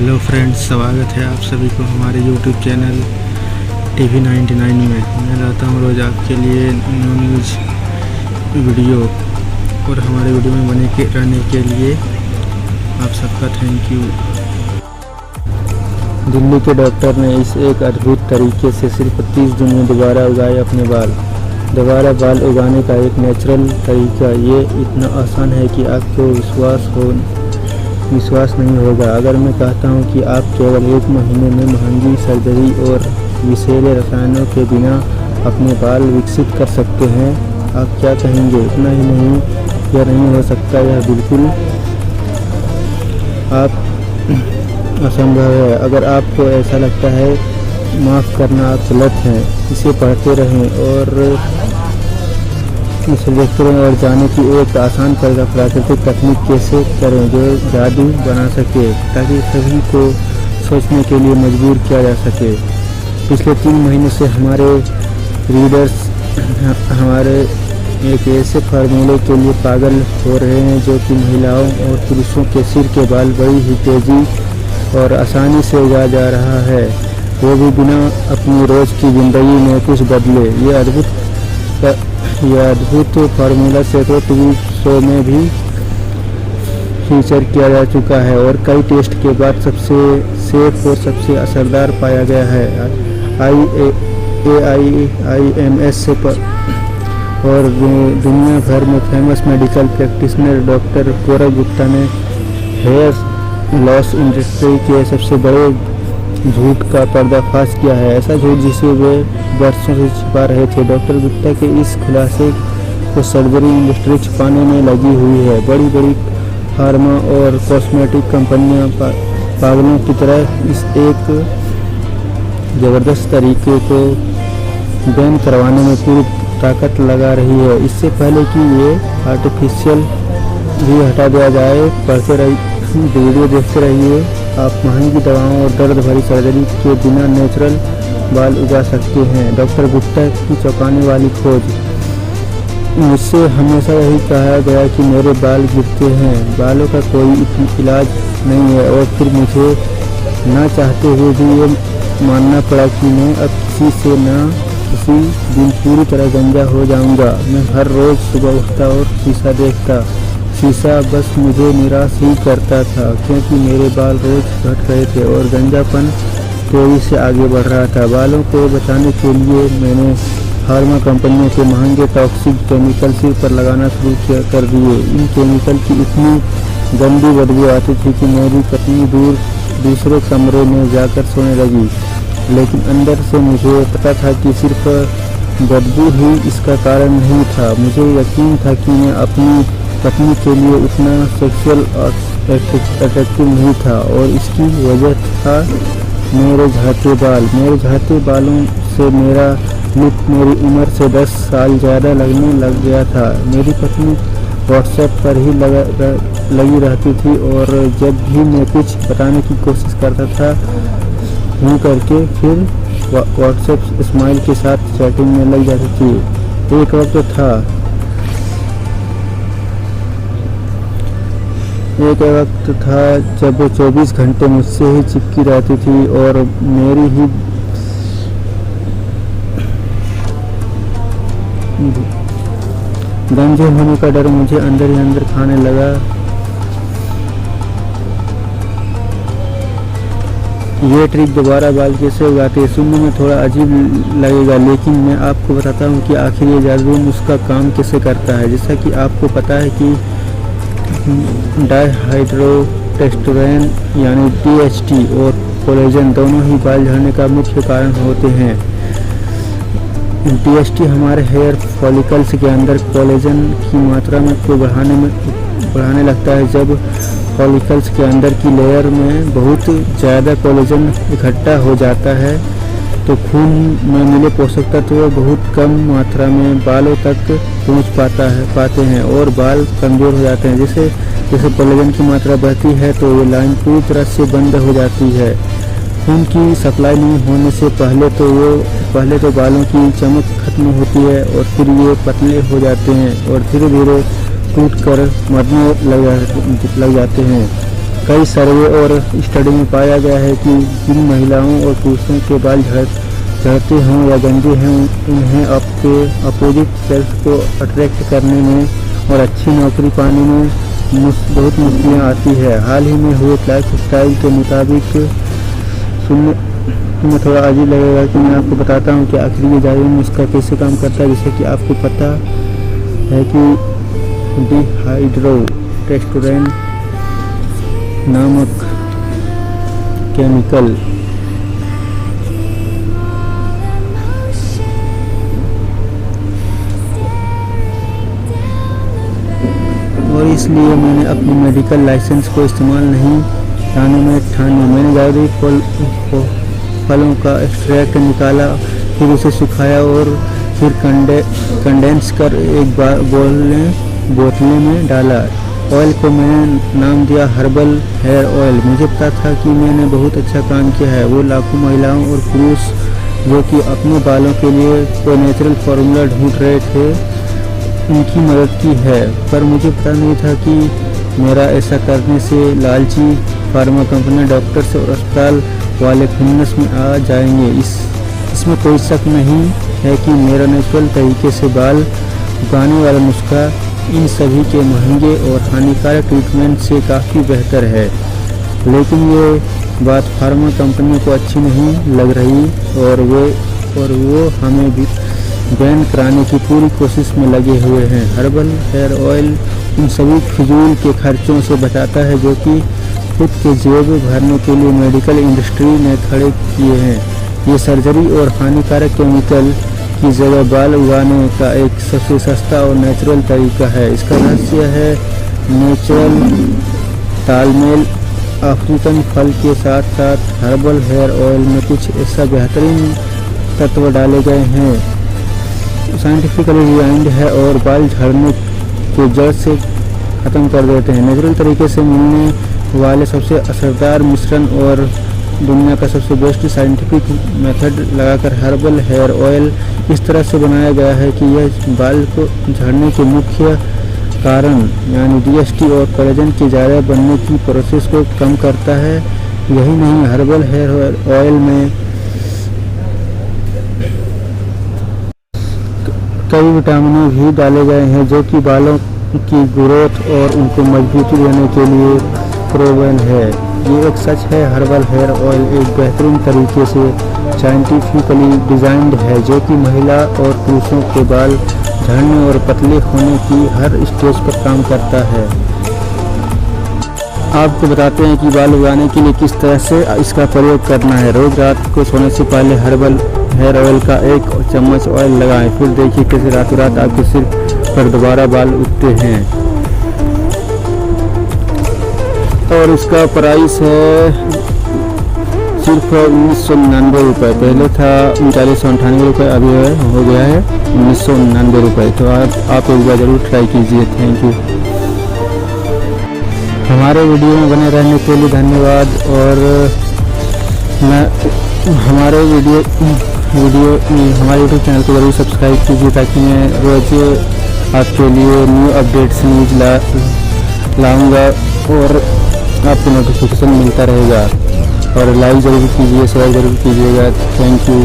Hello friends, स्वागत है आप सभी को हमारे यूट्यूब चैनल टीवी 99 में। मैं लाता हूँ रोज़ आपके लिए न्यूज़ वीडियो और हमारे वीडियो में बने के रहने के लिए आप सबका थैंक यू। दिल्ली के डॉक्टर ने इस एक अद्भुत तरीके से सिर्फ 30 दिन में दोबारा उगाए अपने बाल। दोबारा बाल उगाने का एक नेचुरल तरीका ये इतना आसान है कि आपको विश्वास नहीं होगा अगर मैं कहता हूँ कि आप केवल 1 महीने में महंगी सर्जरी और विषैले रसायनों के बिना अपने बाल विकसित कर सकते हैं। आप क्या कहेंगे? इतना ही नहीं, यह नहीं हो सकता, यह बिल्कुल असंभव है। अगर आपको ऐसा लगता है, माफ़ करना, आप गलत हैं। इसे पढ़ते रहें और इसे देखते रहें और जाने की एक आसान प्राकृतिक तकनीक कैसे करें जो जादू बना सके, ताकि सभी को सोचने के लिए मजबूर किया जा सके। पिछले 3 महीने से हमारे रीडर्स हमारे एक ऐसे फार्मूले के लिए पागल हो रहे हैं जो कि महिलाओं और पुरुषों के सिर के बाल बड़ी ही तेज़ी और आसानी से उगा जा रहा है, वो भी बिना अपनी रोज़ की ज़िंदगी में कुछ बदले। यह अद्भुत फार्मूला सैकड़ों टीवी शो में भी फीचर किया जा चुका है और कई टेस्ट के बाद सबसे सेफ और सबसे असरदार पाया गया है। AIIMS और दुनिया भर में फेमस मेडिकल प्रैक्टिशनर डॉक्टर गौरव गुप्ता ने हेयर लॉस इंडस्ट्री के सबसे बड़े झूठ का पर्दाफाश किया है, ऐसा झूठ जिसे वे वर्षों से छिपा रहे थे। डॉक्टर गुप्ता के इस खुलासे को सर्जरी इंडस्ट्री छुपाने में लगी हुई है। बड़ी बड़ी फार्मा और कॉस्मेटिक कंपनियां पागलों की तरह इस एक ज़बरदस्त तरीके को बैन करवाने में पूरी ताकत लगा रही है। इससे पहले कि ये आर्टिफिशियल भी हटा दिया जाए, पढ़ते रहिए, वीडियो देखते रहिए। आप महंगी दवाओं और दर्द भरी सर्जरी के बिना नेचुरल बाल उगा सकते हैं। डॉक्टर गुप्ता की चौंकाने वाली खोज। मुझसे हमेशा यही कहा गया कि मेरे बाल गिरते हैं, बालों का कोई इलाज नहीं है, और फिर मुझे ना चाहते हुए भी ये मानना पड़ा कि मैं अब किसी दिन पूरी तरह गंजा हो जाऊंगा। मैं हर रोज़ सुबह उठता और शीशा देखता। शीशा बस मुझे निराश ही करता था, क्योंकि मेरे बाल रोज़ घट रहे थे और गंजापन तेज़ी से आगे बढ़ रहा था। बालों को बचाने के लिए मैंने फार्मा कंपनियों के महंगे टॉक्सिक केमिकल सिर पर लगाना शुरू कर दिए। इन केमिकल की इतनी गंदी बदबू आती थी कि मेरी पत्नी दूसरे कमरे में जाकर सोने लगी, लेकिन अंदर से मुझे पता था कि सिर्फ बदबू ही इसका कारण नहीं था। मुझे यकीन था कि मैं अपनी पत्नी के लिए उतना सेक्सुअल अट्रैक्टिव नहीं था, और इसकी वजह था मेरे झाटे बाल। मेरे झाटे बालों से मेरा लुक मेरी उम्र से 10 साल ज़्यादा लगने लग गया था। मेरी पत्नी व्हाट्सएप पर ही लगी रहती थी, और जब भी मैं कुछ बताने की कोशिश करता था यूँ करके, फिर व्हाट्सएप स्माइल के साथ चैटिंग में लग जाती थी। एक वक्त था जब वो 24 घंटे मुझसे ही चिपकी रहती थी, और मेरी ही गंजे होने का डर मुझे अंदर ही अंदर खाने लगा। ये ट्रिक दोबारा बाल कैसे उगाते हैं सुनने में थोड़ा अजीब लगेगा, लेकिन मैं आपको बताता हूँ कि आखिर ये जादू उसका काम कैसे करता है। जैसा कि आपको पता है कि डायहाइड्रोटेस्टोस्टेरोन यानी DHT और कोलेजन दोनों ही बाल झड़ने का मुख्य कारण होते हैं। DHT हमारे हेयर फॉलिकल्स के अंदर कोलेजन की मात्रा को बढ़ाने लगता है। जब फॉलिकल्स के अंदर की लेयर में बहुत ज़्यादा कोलेजन इकट्ठा हो जाता है, तो खून में मिले पोषक तत्व बहुत कम मात्रा में बालों तक पहुंच पाते हैं और बाल कमज़ोर हो जाते हैं। जैसे कोलेजन की मात्रा बढ़ती है तो ये लाइन पूरी तरह से बंद हो जाती है। खून की सप्लाई नहीं होने से पहले तो बालों की चमक खत्म होती है, और फिर ये पतले हो जाते हैं और धीरे धीरे टूट कर मरने लग जाते हैं। कई सर्वे और स्टडी में पाया गया है कि जिन महिलाओं और पुरुषों के बाल झड़ते हों या गंजे हों, उन्हें आपके अपोजिट सेक्स को अट्रैक्ट करने में और अच्छी नौकरी पाने में बहुत मुश्किलें आती है। हाल ही में हुए लाइफ स्टाइल के मुताबिक सुनने में थोड़ा अजीब लगेगा कि मैं आपको बताता हूँ कि आखिर ये जादुई नुस्खा कैसे काम करता है। जैसे कि आपको पता है कि डिहाइड्रो टेस्टोस्टेरोन नामक केमिकल और इसलिए मैंने अपनी मेडिकल लाइसेंस को इस्तेमाल नहीं लाने में ठानी। मैंने जादुई फलों का एक्सट्रैक्ट निकाला, फिर उसे सुखाया और फिर कंडेंस कर एक बोतल में डाला। ऑयल को मैंने नाम दिया हर्बल हेयर ऑयल। मुझे पता था कि मैंने बहुत अच्छा काम किया है। वो लाखों महिलाओं और पुरुष जो कि अपने बालों के लिए कोई नेचुरल फार्मूला ढूंढ रहे थे, उनकी मदद की है। पर मुझे पता नहीं था कि मेरा ऐसा करने से लालची फार्मा कंपनी, डॉक्टर्स और अस्पताल वाले खुन्नस में आ जाएंगे। इसमें कोई शक नहीं है कि मेरा नेचुरल तरीके से बाल उगाने वाला नुस्खा इन सभी के महंगे और हानिकारक ट्रीटमेंट से काफ़ी बेहतर है। लेकिन ये बात फार्मा कंपनी को अच्छी नहीं लग रही और वो हमें भी बैन कराने की पूरी कोशिश में लगे हुए हैं। हर्बल हेयर ऑयल उन सभी फिजूल के खर्चों से बचाता है जो कि खुद के जेब भरने के लिए मेडिकल इंडस्ट्री ने खड़े किए हैं। ये सर्जरी और हानिकारक केमिकल की जगह बाल उगाने का एक सबसे सस्ता और नेचुरल तरीका है। इसका रहस्य है नेचुरल तालमेल। अफ्रीकन फल के साथ साथ हर्बल हेयर ऑयल में कुछ ऐसा बेहतरीन तत्व डाले गए हैं, साइंटिफिकली डिजाइंड है और बाल झड़ने के जड़ से ख़त्म कर देते हैं। नेचुरल तरीके से मिलने वाले सबसे असरदार मिश्रण और दुनिया का सबसे बेस्ट साइंटिफिक मेथड लगाकर हर्बल हेयर ऑयल इस तरह से बनाया गया है कि यह बाल को झड़ने के मुख्य कारण यानी DST और कोलेजन के ज़्यादा बनने की प्रोसेस को कम करता है। यही नहीं, हर्बल हेयर ऑयल में कई विटामिन भी डाले गए हैं जो कि बालों की ग्रोथ और उनको मजबूती देने के लिए प्रोवन है। ये एक सच है, हर्बल हेयर ऑयल एक बेहतरीन तरीके से साइंटिफिकली डिजाइंड है जो कि महिला और पुरुषों के बाल झड़ने और पतले होने की हर स्टेज पर काम करता है। आपको बताते हैं कि बाल उगाने के लिए किस तरह से इसका प्रयोग करना है। रोज रात को सोने से पहले हर्बल हेयर ऑयल का 1 चम्मच ऑयल लगाएं, फिर देखिए कैसे रातों रात आपके सिर पर दोबारा बाल उगते हैं। और इसका प्राइस है सिर्फ 1999 रुपये। पहले था 3998 रुपये, अभी हो गया है 1999 रुपये। तो आप एक बार ज़रूर ट्राई कीजिए। Thank you. हमारे वीडियो में बने रहने के लिए धन्यवाद। और हमारे हमारे यूट्यूब चैनल को ज़रूर सब्सक्राइब कीजिए ताकि मैं रोज़ आपके लिए न्यू अपडेट्स न्यूज लाऊंगा और आपको नोटिफिकेशन मिलता रहेगा। और लाइक ज़रूर कीजिए, शेयर ज़रूर कीजिएगा। Thank you.